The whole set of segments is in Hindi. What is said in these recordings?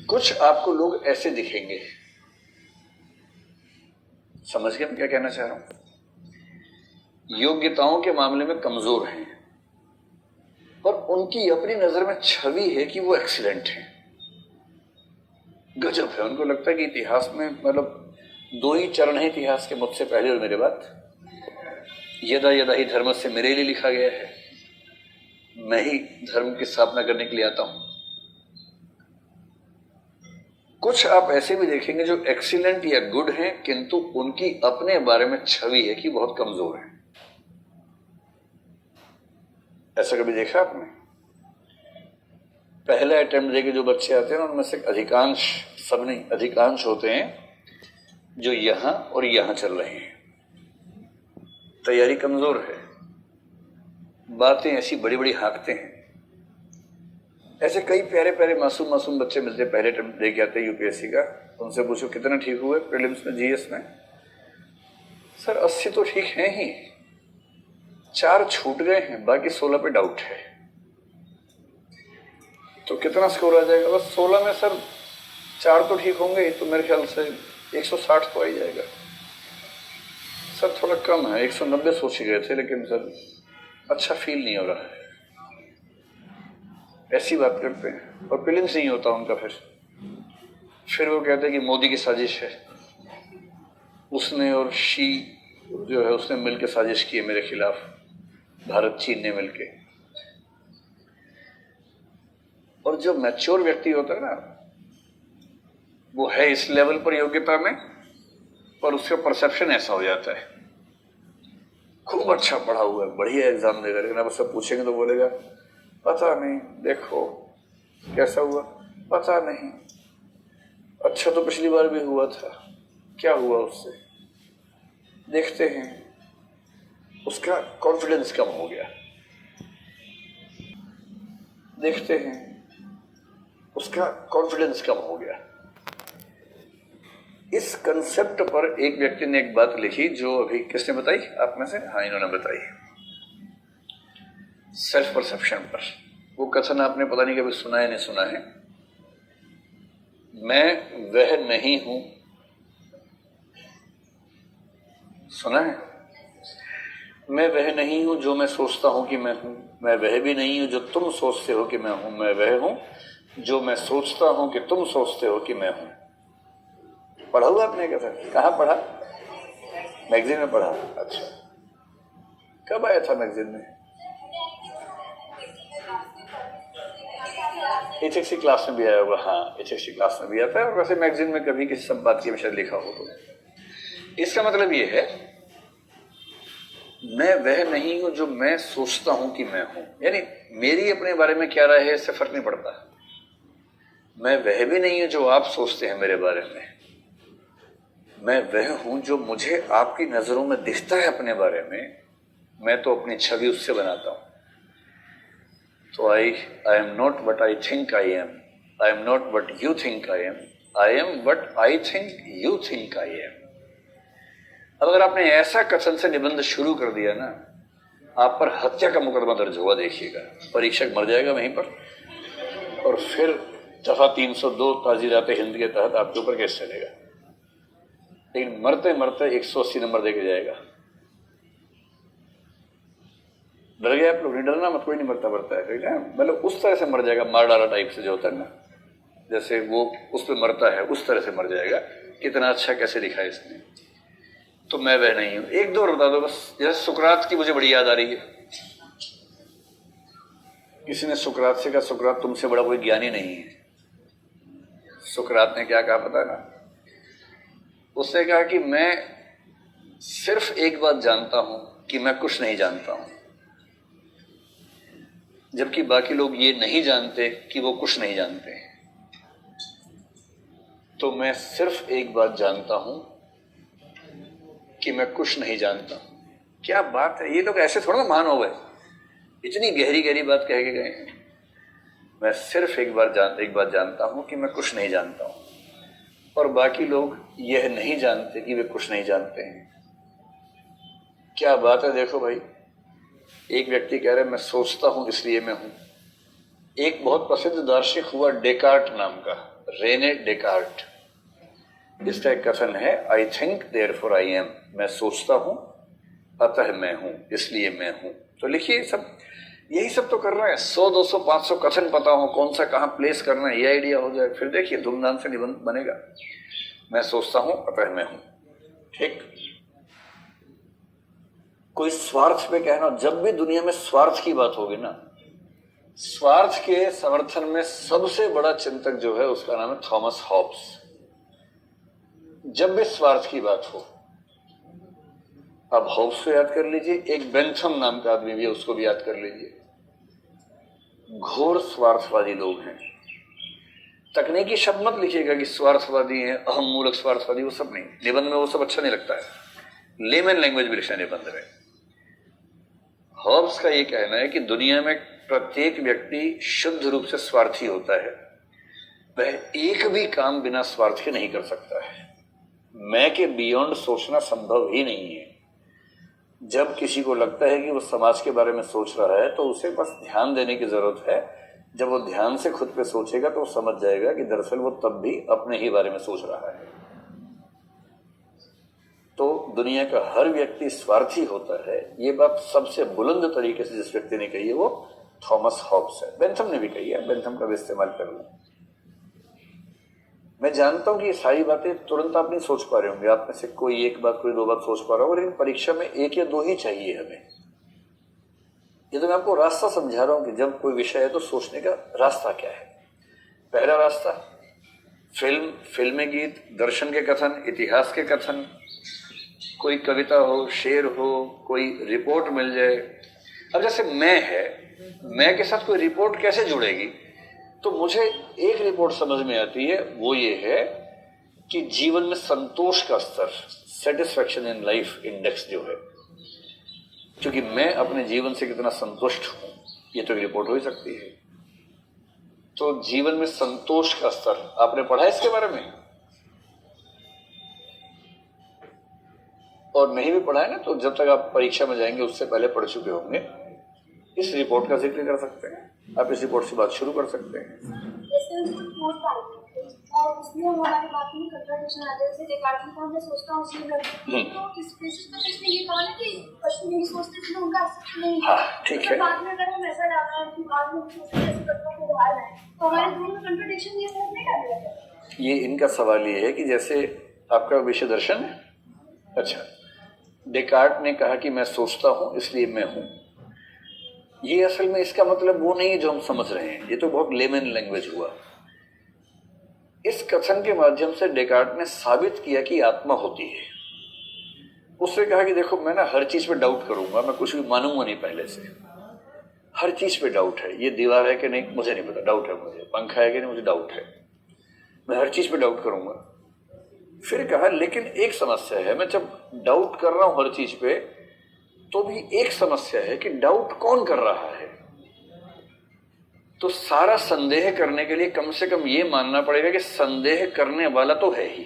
कुछ आपको लोग ऐसे दिखेंगे, समझ गए मैं क्या कहना चाह रहा हूं? योग्यताओं के मामले में कमजोर हैं और उनकी अपनी नजर में छवि है कि वो एक्सीलेंट है, गजब है। उनको लगता है कि इतिहास में मतलब दो ही चरण है इतिहास के, मुझसे पहले और मेरे बाद। यदा यदा ही धर्म से मेरे लिए लिखा गया है, मैं ही धर्म की स्थापना करने के लिए आता हूं। कुछ आप ऐसे भी देखेंगे जो एक्सीलेंट या गुड हैं, किंतु उनकी अपने बारे में छवि है कि बहुत कमजोर है। ऐसा कभी देखा आपने? पहला अटेम्प्ट देके जो बच्चे आते हैं उनमें से अधिकांश, सब नहीं, अधिकांश होते हैं जो यहां और यहां चल रहे हैं। तैयारी कमजोर है, बातें ऐसी बड़ी बड़ी हाँकते हैं। ऐसे कई प्यारे प्यारे मासूम मासूम बच्चे मिलते हैं, पहले अटेम्प्ट दे के आते हैं यूपीएससी का। उनसे पूछो कितना ठीक हुए प्रीलिम्स में, जीएस में? सर 80 तो ठीक हैं ही, 4 छूट गए हैं, बाकी 16 पे डाउट है। तो कितना स्कोर आ जाएगा? बस 16 में सर 4 तो ठीक होंगे, तो मेरे ख्याल से 160 तो आ ही जाएगा। सर थोड़ा कम है, 190 सोच गए थे, लेकिन सर अच्छा फील नहीं हो रहा है। ऐसी बात करते हैं और प्रीलिम्स नहीं होता उनका। फिर वो कहते हैं कि मोदी की साजिश है, उसने और शी जो है उसने मिलकर साजिश की है मेरे खिलाफ, भारत चीन ने मिलके। और जो मैच्योर व्यक्ति होता है ना, वो है इस लेवल पर योग्यता में, पर उसका परसेप्शन ऐसा हो जाता है खूब अच्छा पढ़ा हुआ है, बढ़िया एग्जाम देगा, लेकिन आप उससे पूछेंगे तो बोलेगा पता नहीं, देखो कैसा हुआ पता नहीं, अच्छा तो पिछली बार भी हुआ था, क्या हुआ उससे, देखते हैं। उसका कॉन्फिडेंस कम हो गया, देखते हैं, उसका कॉन्फिडेंस कम हो गया। इस कंसेप्ट पर एक व्यक्ति ने एक बात लिखी, जो अभी किसने बताई आप में से? हाँ, इन्होंने बताई, सेल्फ परसेप्शन पर। वो कथन आपने पता नहीं कभी सुना है नहीं सुना है। मैं वह नहीं हूं, सुना है? मैं वह नहीं हूं जो मैं सोचता हूं कि मैं हूं, मैं वह भी नहीं हूं जो तुम सोचते हो कि मैं हूं, मैं वह हूं जो मैं सोचता हूं कि तुम सोचते हो कि मैं हूं। पढ़ा हुआ आपने कथन? कहाँ पढ़ा? मैगजीन में पढ़ा? अच्छा, कब आया था मैगजीन में? एथिक्स की क्लास में भी आया होगा। हाँ, एथिक्स की क्लास में भी आता है, और वैसे मैगजीन में कभी किसी संपादकीय में शायद लिखा हो। तो इसका मतलब ये है, मैं वह नहीं हूं जो मैं सोचता हूं कि मैं हूं, यानी मेरी अपने बारे में क्या राय है इससे फर्क नहीं पड़ता। मैं वह भी नहीं हूं जो आप सोचते हैं मेरे बारे में, मैं वह हूं जो मुझे आपकी नजरों में दिखता है अपने बारे में, मैं तो अपनी छवि उससे बनाता हूं। तो I am not what I think I am, I am not what you think I am what I think you think I am. अब अगर आपने ऐसा कथन से निबंध शुरू कर दिया ना, आप पर हत्या का मुकदमा दर्ज हुआ, देखिएगा, परीक्षक मर जाएगा वहीं पर, और फिर दफा 302 ताजीरात हिंद के तहत आपके ऊपर केस चलेगा। लेकिन मरते मरते 180 नंबर देके जाएगा। डर गए आप लोग? नहीं डरना मत, कोई नहीं मरता है, मतलब उस तरह से मर जाएगा, मार डाला टाइप से जो होता है ना, जैसे वो उस पर मरता है उस तरह से मर जाएगा। कितना अच्छा कैसे लिखा है इसने। तो मैं वह नहीं हूं। एक दो बता दो बस, जैसे सुकरात की मुझे बड़ी याद आ रही है। किसी ने सुकरात से कहा, सुकरात तुमसे बड़ा कोई ज्ञानी नहीं है। सुकरात ने क्या कहा पता है ना? उसने कहा कि मैं सिर्फ एक बात जानता हूं कि मैं कुछ नहीं जानता हूं, जबकि बाकी लोग ये नहीं जानते कि वो कुछ नहीं जानते हैं। तो मैं सिर्फ एक बात जानता हूं कि मैं कुछ नहीं जानता। क्या बात है! ये लोग ऐसे थोड़ा मान हो गए, इतनी गहरी गहरी बात कह के गए हैं। मैं सिर्फ एक बात जानता हूं कि मैं कुछ नहीं जानता हूं, और बाकी लोग यह नहीं जानते कि वे कुछ नहीं जानते हैं। क्या बात है! देखो भाई, एक व्यक्ति कह रहा है मैं सोचता हूं इसलिए मैं हूं। एक बहुत प्रसिद्ध दार्शनिक हुआ डेकार्ट नाम का, रेने डेकार्ट, इसका एक कथन है, I think therefore I am, मैं सोचता हूं अतः मैं हूं, इसलिए मैं हूं। तो लिखिए सब यही सब तो कर रहे हैं। 100, 200, 500 कथन पता हो, कौन सा कहां प्लेस करना है, ये आइडिया हो जाए, फिर देखिए धूमधाम से निबंध बनेगा। मैं सोचता हूं अतः मैं हूं। ठीक, कोई स्वार्थ पे कहना, जब भी दुनिया में स्वार्थ की बात होगी ना, स्वार्थ के समर्थन में सबसे बड़ा चिंतक जो है उसका नाम है थॉमस हॉब्स। जब भी स्वार्थ की बात हो, अब हॉब्स को याद कर लीजिए, एक बेंथम नाम का आदमी भी है, उसको भी याद कर लीजिए। घोर स्वार्थवादी लोग हैं। तकनीकी शब्द मत लिखिएगा कि स्वार्थवादी हैं, अहम मूलक स्वार्थवादी, वो सब नहीं, निबंध में वो सब अच्छा नहीं लगता है। लेमन लैंग्वेज भी लिखना है निबंध में। हॉब्स का ये कहना है कि दुनिया में प्रत्येक व्यक्ति शुद्ध रूप से स्वार्थी होता है, वह एक भी काम बिना स्वार्थ के नहीं कर सकता है। मैं के बियॉन्ड सोचना संभव ही नहीं है। जब किसी को लगता है कि वो समाज के बारे में सोच रहा है तो उसे बस ध्यान देने की जरूरत है। जब वो ध्यान से खुद पे सोचेगा तो वो समझ जाएगा कि दरअसल वो तब भी अपने ही बारे में सोच रहा है। तो दुनिया का हर व्यक्ति स्वार्थी होता है, ये बात सबसे बुलंद तरीके से जिस व्यक्ति ने कही है वो थॉमस हॉब्स है। बेंथम ने भी कही है, बेंथम का भी इस्तेमाल कर लूं। मैं जानता हूं कि ये सारी बातें तुरंत आप नहीं सोच पा रहे होंगे, आप में से कोई एक बात, कोई दो बात सोच पा रहा होगा, लेकिन परीक्षा में एक या दो ही चाहिए हमें। ये तो मैं आपको रास्ता समझा रहा हूं कि जब कोई विषय है तो सोचने का रास्ता क्या है। पहला रास्ता, फिल्म गीत, दर्शन के कथन, इतिहास के कथन, कोई कविता हो, शेर हो, कोई रिपोर्ट मिल जाए। अब जैसे मैं है, मैं के साथ कोई रिपोर्ट कैसे जुड़ेगी? तो मुझे एक रिपोर्ट समझ में आती है, वो ये है कि जीवन में संतोष का स्तर, सेटिस्फैक्शन इन लाइफ इंडेक्स जो है, क्योंकि मैं अपने जीवन से कितना संतुष्ट हूं, ये तो एक रिपोर्ट हो ही सकती है। तो जीवन में संतोष का स्तर, आपने पढ़ा है इसके बारे में? और नहीं भी पढ़ा है ना, तो जब तक आप परीक्षा में जाएंगे उससे पहले पढ़ चुके होंगे। इस रिपोर्ट का जिक्र कर सकते हैं, आप इस रिपोर्ट से बात शुरू कर सकते हैं। और उसमें हमारी बात में कंट्राडिक्शन आ जाए, जैसे डेकार्ट ने कहा मैं सोचता हूँ इसलिए करती हूँ, तो इस बेसिस पे इसने ये कहा ना कि पशु नहीं सोचते इसलिए उनका अस्तित्व नहीं है। ठीक है। बाद में अगर हम ऐसा डालना है कि बाद में सोचते ऐसे करता हूँ बाहर है, तो हमारे दोनों में कंट्राडिक्शन ये नहीं डालेगा। ये इनका सवाल ये है कि जैसे आपका विषय दर्शन है, अच्छा, डेकार्ट ने कहा कि मैं सोचता हूँ इसलिए मैं हूँ। ये असल में इसका मतलब वो नहीं है जो हम समझ रहे हैं, ये तो बहुत लेमन लैंग्वेज हुआ। इस कथन के माध्यम से डेकार्ट ने साबित किया कि आत्मा होती है। उससे कहा कि देखो मैं ना हर चीज पे डाउट करूंगा, मैं कुछ भी मानूंगा नहीं पहले से, हर चीज पे डाउट है। ये दीवार है कि नहीं मुझे नहीं पता, डाउट है मुझे, पंखा है कि नहीं मुझे डाउट है, मैं हर चीज पे डाउट करूंगा। फिर कहा लेकिन एक समस्या है, मैं जब डाउट कर रहा हूं हर चीज पे तो भी एक समस्या है कि डाउट कौन कर रहा है। तो सारा संदेह करने के लिए कम से कम ये मानना पड़ेगा कि संदेह करने वाला तो है ही।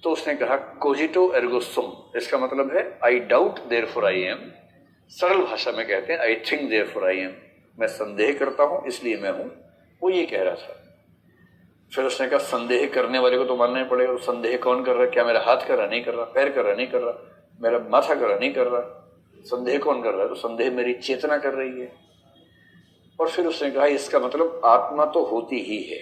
तो उसने कहा कोजिटो एर्गो सुम, इसका मतलब है I doubt therefore I am. सरल भाषा में कहते हैं I think therefore I am, मैं संदेह करता हूं इसलिए मैं हूं, वो ये कह रहा था। फिर उसने कहा संदेह करने वाले को तो मानना ही पड़ेगा। तो संदेह कौन कर रहा है? क्या मेरा हाथ कर रहा नहीं कर रहा, पैर कर रहा नहीं कर रहा, मेरा माथा कर रहा नहीं कर रहा, संदेह कौन कर रहा है? तो संदेह मेरी चेतना कर रही है। और फिर उसने कहा इसका मतलब आत्मा तो होती ही है।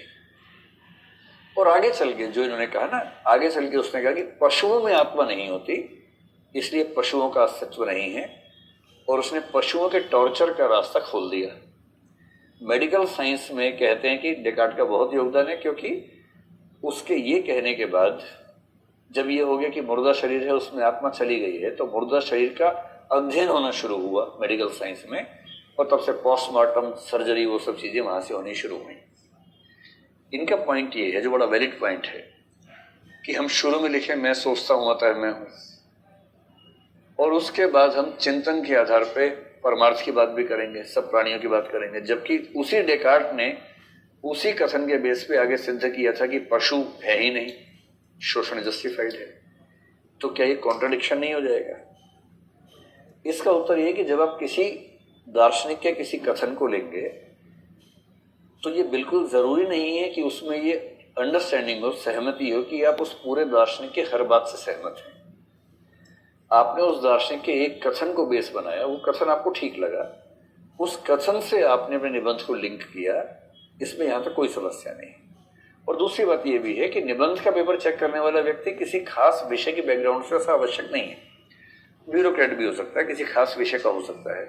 और आगे चल के जो इन्होंने कहा ना, आगे चल के उसने कहा कि पशुओं में आत्मा नहीं होती, इसलिए पशुओं का अस्तित्व नहीं है। और उसने पशुओं के टॉर्चर का रास्ता खोल दिया। मेडिकल साइंस में कहते हैं कि डेकार्ट का बहुत योगदान है, क्योंकि उसके ये कहने के बाद जब ये हो गया कि मुर्दा शरीर है उसमें आत्मा चली गई है, तो मुर्दा शरीर का अध्ययन होना शुरू हुआ मेडिकल साइंस में। और तब से पोस्टमार्टम सर्जरी वो सब चीजें वहां से होनी शुरू हुई। इनका पॉइंट ये है, जो बड़ा वैलिड पॉइंट है, कि हम शुरू में लिखें मैं सोचता हूं अतः मैं हूं, और उसके बाद हम चिंतन के आधार पे परमार्थ की बात भी करेंगे, सब प्राणियों की बात करेंगे। जबकि उसी डेकार्ट ने उसी कथन के बेस पे आगे सिद्ध किया था कि पशु है ही नहीं, शोषण जस्टिफाइड है। तो क्या ये कॉन्ट्रडिक्शन नहीं हो जाएगा? इसका उत्तर ये कि जब आप किसी दार्शनिक के किसी कथन को लेंगे तो ये बिल्कुल जरूरी नहीं है कि उसमें ये अंडरस्टैंडिंग हो, सहमति हो कि आप उस पूरे दार्शनिक के हर बात से सहमत हैं। आपने उस दार्शनिक के एक कथन को बेस बनाया, वो कथन आपको ठीक लगा, उस कथन से आपने अपने निबंध को लिंक किया, इसमें यहां तक कोई समस्या नहीं। और दूसरी बात यह भी है कि निबंध का पेपर चेक करने वाला व्यक्ति किसी खास विषय की बैकग्राउंड से ऐसा आवश्यक नहीं है, ब्यूरोक्रेट भी हो सकता है, किसी खास विषय का हो सकता है।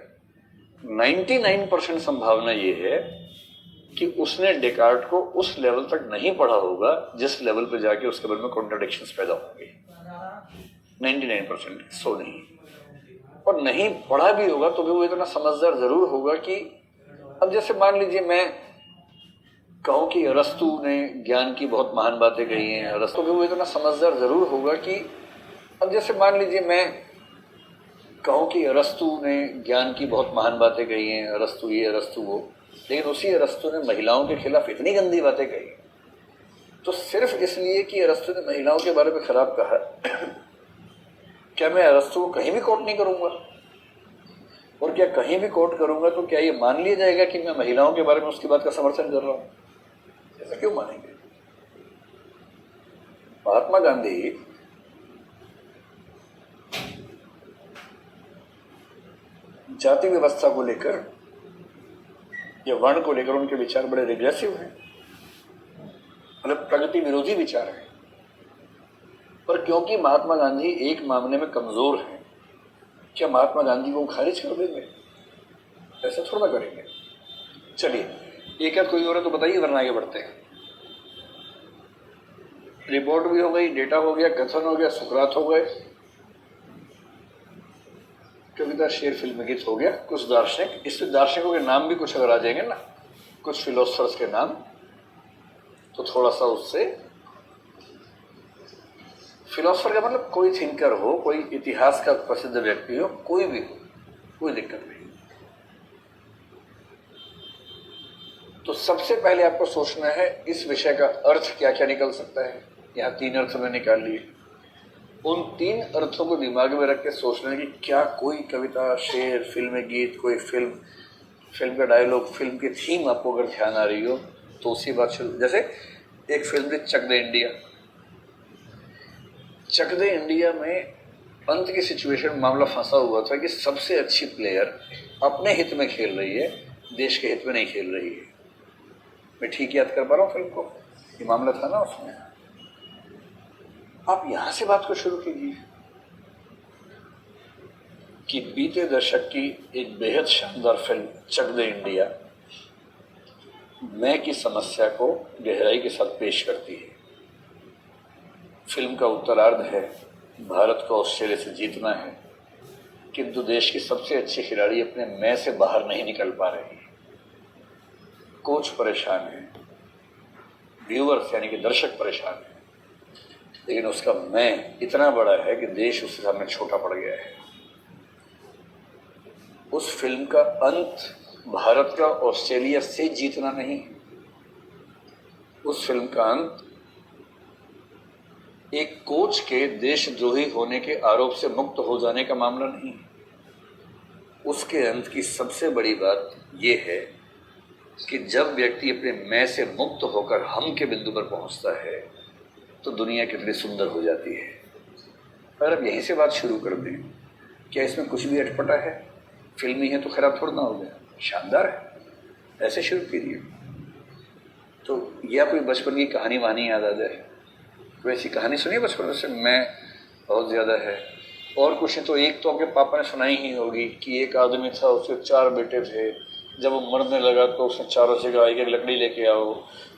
99% संभावना यह है कि उसने डेकार्ट को उस लेवल तक नहीं पढ़ा होगा जिस लेवल पर जाके उसके बारे में कॉन्ट्राडिक्शंस पैदा होंगे। 99%, 100 नहीं। और नहीं पढ़ा भी होगा तो भी वो इतना समझदार जरूर होगा कि अब जैसे मान लीजिए मैं कहूं कि अरस्तु ने ज्ञान की बहुत महान बातें कही हैं, अरस्तु भी वो इतना समझदार जरूर होगा कि अब जैसे मान लीजिए मैं कहूं कि अरस्तु ने ज्ञान की बहुत महान बातें कही हैं, अरस्तु ये अरस्तु वो, लेकिन उसी अरस्तु ने महिलाओं के खिलाफ इतनी गंदी बातें कही, तो सिर्फ इसलिए कि अरस्तु ने महिलाओं के बारे में खराब कहा क्या मैं अरस्तु को कहीं भी कोट नहीं करूंगा? और क्या कहीं भी कोट करूंगा तो क्या ये मान लिया जाएगा कि मैं महिलाओं के बारे में उसकी बात का समर्थन कर रहा हूं? ऐसा क्यों मानेंगे? महात्मा गांधी जाति व्यवस्था को लेकर या वर्ण को लेकर उनके विचार बड़े रिग्रेसिव हैं, मतलब प्रगति विरोधी विचार हैं। पर क्योंकि महात्मा गांधी एक मामले में कमजोर हैं, क्या महात्मा गांधी को खारिज कर देंगे? ऐसा थोड़ा करेंगे। चलिए एक आध कोई और है तो बताइए, वरना आगे बढ़ते हैं। रिपोर्ट भी हो गई, डेटा हो गया, कथन हो गया, सुकरात हो गए, कविता, शेर, फिल्म, गीत हो गया, कुछ दार्शनिक। इसमें दार्शनिकों के नाम भी कुछ अगर आ जाएंगे ना, कुछ फिलोसफर्स के नाम, तो थोड़ा सा उससे, फिलोसफर का मतलब कोई थिंकर हो, कोई इतिहास का प्रसिद्ध व्यक्ति हो, कोई भी हो, कोई दिक्कत नहीं। तो सबसे पहले आपको सोचना है इस विषय का अर्थ क्या क्या निकल सकता है। यहां 3 अर्थ में निकाल लिए। उन 3 अर्थों को दिमाग में रख के सोचना है कि क्या कोई कविता, शेर, फिल्म, गीत, कोई फिल्म का डायलॉग, फिल्म की थीम आपको अगर ध्यान आ रही हो तो उसी बात शुरू। जैसे एक फिल्म थी चक दे इंडिया। चक दे इंडिया में अंत की सिचुएशन मामला फंसा हुआ था कि सबसे अच्छी प्लेयर अपने हित में खेल रही है, देश के हित में नहीं खेल रही है। मैं ठीक याद कर पा रहा हूँ फिल्म को? ये मामला था ना उसमें। आप यहां से बात को शुरू कीजिए कि बीते दशक की एक बेहद शानदार फिल्म चक दे इंडिया मैं की समस्या को गहराई के साथ पेश करती है। फिल्म का उत्तरार्ध है भारत को ऑस्ट्रेलिया से जीतना है, किंतु देश की सबसे अच्छी खिलाड़ी अपने मैं से बाहर नहीं निकल पा रही। कोच परेशान है, व्यूअर्स यानी कि दर्शक परेशान है, लेकिन उसका मैं इतना बड़ा है कि देश उसके सामने छोटा पड़ गया है। उस फिल्म का अंत भारत का ऑस्ट्रेलिया से जीतना नहीं, उस फिल्म का अंत एक कोच के देशद्रोही होने के आरोप से मुक्त हो जाने का मामला नहीं। उसके अंत की सबसे बड़ी बात यह है कि जब व्यक्ति अपने मैं से मुक्त होकर हम के बिंदु पर पहुंचता है तो दुनिया कितनी सुंदर हो जाती है। अगर अब यहीं से बात शुरू कर दें, क्या इसमें कुछ भी अटपटा है? फिल्मी है तो खराब थोड़ा ना हो गया, शानदार है, ऐसे शुरू कीजिए। तो यह कोई बचपन की कहानी वहानी याद आ जाए, कोई ऐसी कहानी सुनिए बचपन में से, मैं बहुत ज़्यादा है। और कुछ नहीं तो एक तो आपके पापा ने सुनाई ही होगी कि एक आदमी था, उसके 4 बेटे थे, जब वो मरने लगा तो उसने चारों से कहा एक लकड़ी लेके आओ,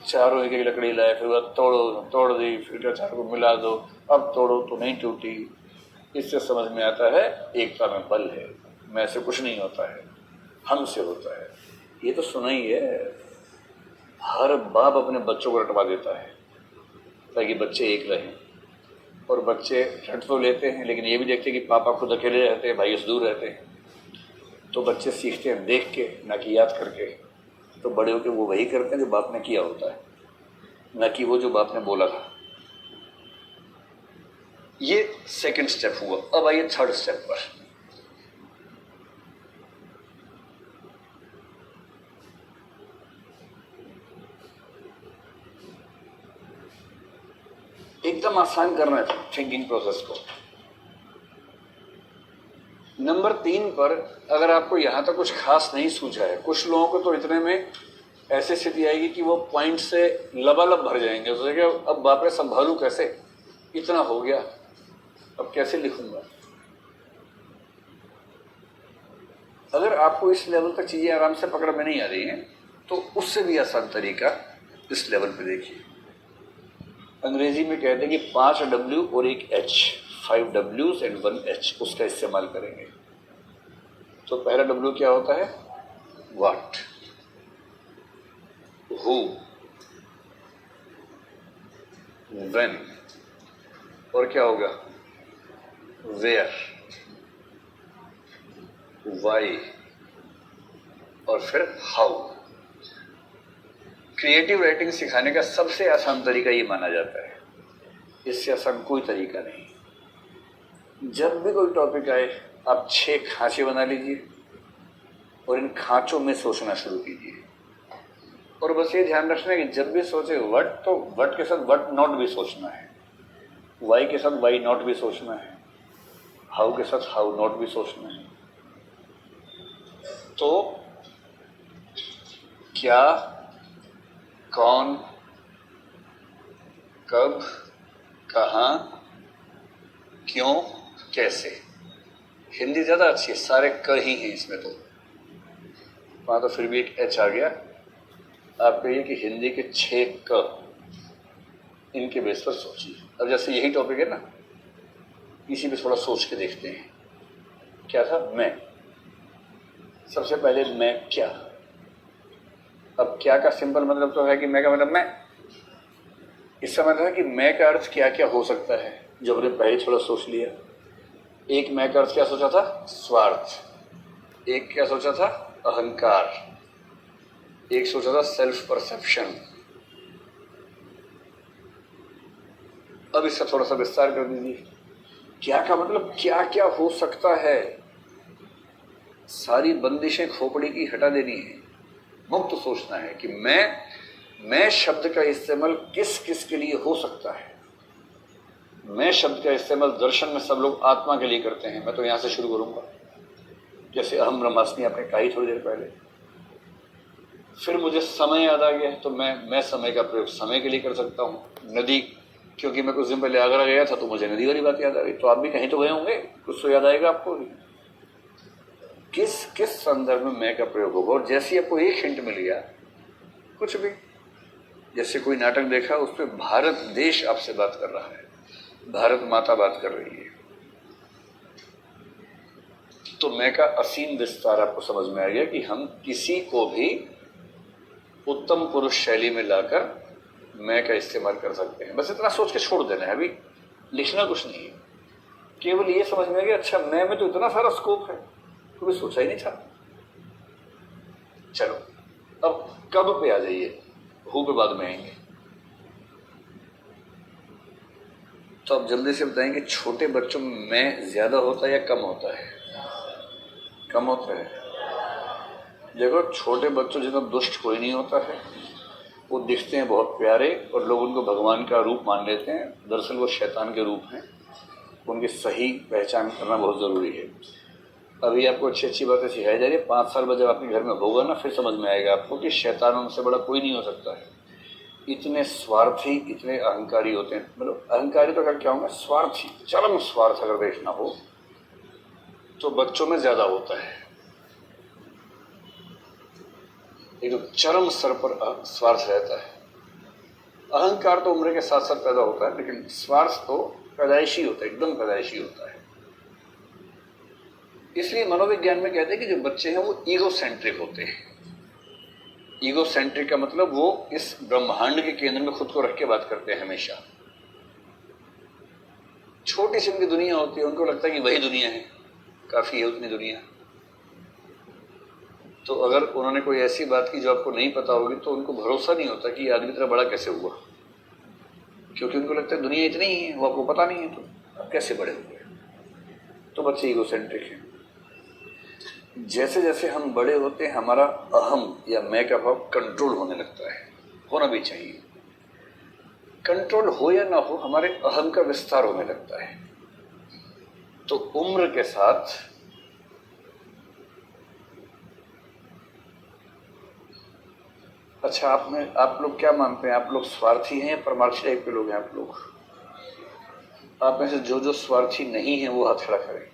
चारों एक लकड़ी लाए, फिर वह तोड़ दी, फिर चारों को मिला दो, अब तोड़ो तो नहीं टूटी। इससे समझ में आता है एकता में बल है, मैं से कुछ नहीं होता है, हम से होता है। ये तो सुना ही है। हर बाप अपने बच्चों को रटवा देता है ताकि बच्चे एक रहें, और बच्चे रट तो लेते हैं लेकिन ये भी देखते हैं कि पापा खुद अकेले रहते हैं, भाई दूर रहते हैं, तो बच्चे सीखते हैं देख के ना कि याद करके। तो बड़े होकर वो वही करते हैं जो बाप ने किया होता है, ना कि वो जो बाप ने बोला था। ये सेकंड स्टेप हुआ। अब आइए थर्ड स्टेप पर। एकदम आसान करना है थिंकिंग प्रोसेस को। नंबर 3 पर अगर आपको यहां तक कुछ खास नहीं सूझा है, कुछ लोगों को तो इतने में ऐसी स्थिति आएगी कि वो पॉइंट से लबालब भर जाएंगे, सोचेंगे अब बाप रे संभालू कैसे, इतना हो गया, अब कैसे लिखूंगा। अगर आपको इस लेवल तक चीजें आराम से पकड़ में नहीं आ रही हैं तो उससे भी आसान तरीका इस लेवल पे देखिए। अंग्रेजी में कहते हैं कि 5 W और एक H, 5 W's and 1 H, उसका इस्तेमाल करेंगे। तो पहला W क्या होता है? What, who, when, और क्या होगा? Where, why, और फिर how। क्रिएटिव राइटिंग सिखाने का सबसे आसान तरीका ये माना जाता है, इससे आसान कोई तरीका नहीं। जब भी कोई टॉपिक आए आप 6 खांचे बना लीजिए और इन खांचों में सोचना शुरू कीजिए। और बस ये ध्यान रखना है कि जब भी सोचे व्हाट, तो व्हाट के साथ व्हाट नॉट भी सोचना है, वाई के साथ वाई नॉट भी सोचना है, हाउ के साथ हाउ नॉट भी सोचना है। तो क्या, कौन, कब, कहाँ, क्यों, कैसे। हिंदी ज्यादा अच्छी है, सारे क ही हैं इसमें। तो वहां तो फिर भी एक एच आ गया। आप कहिए कि हिंदी के 6 क, इनके बेस पर सोचिए। अब जैसे यही टॉपिक है ना, इसी पे थोड़ा सोच के देखते हैं। क्या था? मैं। सबसे पहले मैं क्या। अब क्या का सिंपल मतलब तो है कि मैं का मतलब मैं। इसका मतलब है कि मैं का अर्थ क्या क्या हो सकता है, जो हमने पहले थोड़ा सोच लिया। एक मैं का अर्थ क्या सोचा था? स्वार्थ। एक क्या सोचा था? अहंकार। एक सोचा था सेल्फ परसेप्शन। अब इसका थोड़ा सा विस्तार कर दीजिए। क्या का मतलब क्या क्या हो सकता है। सारी बंदिशें खोपड़ी की हटा देनी है, मुक्त सोचना है कि मैं शब्द का इस्तेमाल किस किस के लिए हो सकता है। मैं शब्द का इस्तेमाल दर्शन में सब लोग आत्मा के लिए करते हैं, मैं तो यहां से शुरू करूंगा। जैसे अहम ब्रह्मास्मि आपने कही थोड़ी देर पहले। फिर मुझे समय याद आ गया, तो मैं समय का प्रयोग समय के लिए कर सकता हूँ। नदी, क्योंकि मैं कुछ दिन पहले आगरा गया था तो मुझे नदी वाली बात याद आ गई। तो आप भी कहीं तो गए होंगे, कुछ तो याद आएगा आपको भी। किस किस संदर्भ में मैं का प्रयोग होगा। और जैसे आपको एक हिंट मिल गया, कुछ भी, जैसे कोई नाटक देखा उस पर भारत देश आपसे बात कर रहा है, भारत माता बात कर रही है, तो मैं का असीम विस्तार आपको समझ में आ गया कि हम किसी को भी उत्तम पुरुष शैली में लाकर मैं का इस्तेमाल कर सकते हैं। बस इतना सोच के छोड़ देना है, अभी लिखना कुछ नहीं है। केवल ये समझ में आ गया अच्छा मैं में तो इतना सारा स्कोप है, कभी सोचा ही नहीं था। चलो अब कब पे आ जाइए, हु पे बाद में आएंगे। तो अब जल्दी से बताएंगे, छोटे बच्चों में मैं ज्यादा होता है या कम होता है? कम होता है। देखो छोटे बच्चों जितना दुष्ट कोई नहीं होता है, वो दिखते हैं बहुत प्यारे और लोग उनको भगवान का रूप मान लेते हैं, दरअसल वो शैतान के रूप हैं। उनकी सही पहचान करना बहुत जरूरी है। अभी आपको अच्छी अच्छी बातें सिखाई जा रही है, 5 साल बाद जब आपके घर में होगा ना, फिर समझ में आएगा आपको कि शैतानों से बड़ा कोई नहीं हो सकता है। इतने स्वार्थी, इतने अहंकारी होते हैं। मतलब अहंकारी तो क्या होगा, स्वार्थी, चरम स्वार्थ अगर देखना हो तो बच्चों में ज्यादा होता है। एक तो चरम स्तर पर स्वार्थ रहता है। अहंकार तो उम्र के साथ साथ पैदा होता है, लेकिन स्वार्थ तो पैदाइशी होता है, एकदम पैदाइशी होता है। इसलिए मनोविज्ञान में कहते हैं कि जो बच्चे हैं वो ईगोसेंट्रिक होते हैं। ईगोसेंट्रिक का मतलब वो इस ब्रह्मांड के केंद्र में खुद को रख के बात करते हैं हमेशा। छोटी सी उनकी दुनिया होती है, उनको लगता है कि वही दुनिया है, काफी है उतनी दुनिया। तो अगर उन्होंने कोई ऐसी बात की जो आपको नहीं पता होगी तो उनको भरोसा नहीं होता कि आदमी इतना बड़ा कैसे हुआ, क्योंकि उनको लगता है दुनिया इतनी ही है, वो आपको पता नहीं है, तो अब कैसे बड़े हुए। तो बच्चे ईगोसेंट्रिक हैं। जैसे जैसे हम बड़े होते हैं हमारा अहम या मैं का भाव कंट्रोल होने लगता है, होना भी चाहिए। कंट्रोल हो या ना हो, हमारे अहम का विस्तार होने लगता है। तो उम्र के साथ अच्छा, आप लोग क्या मानते हैं? आप लोग स्वार्थी हैं या परमार्थी टाइप के लोग हैं? आप लोग, आप में से जो जो स्वार्थी नहीं है वो हाथ खड़ा करें।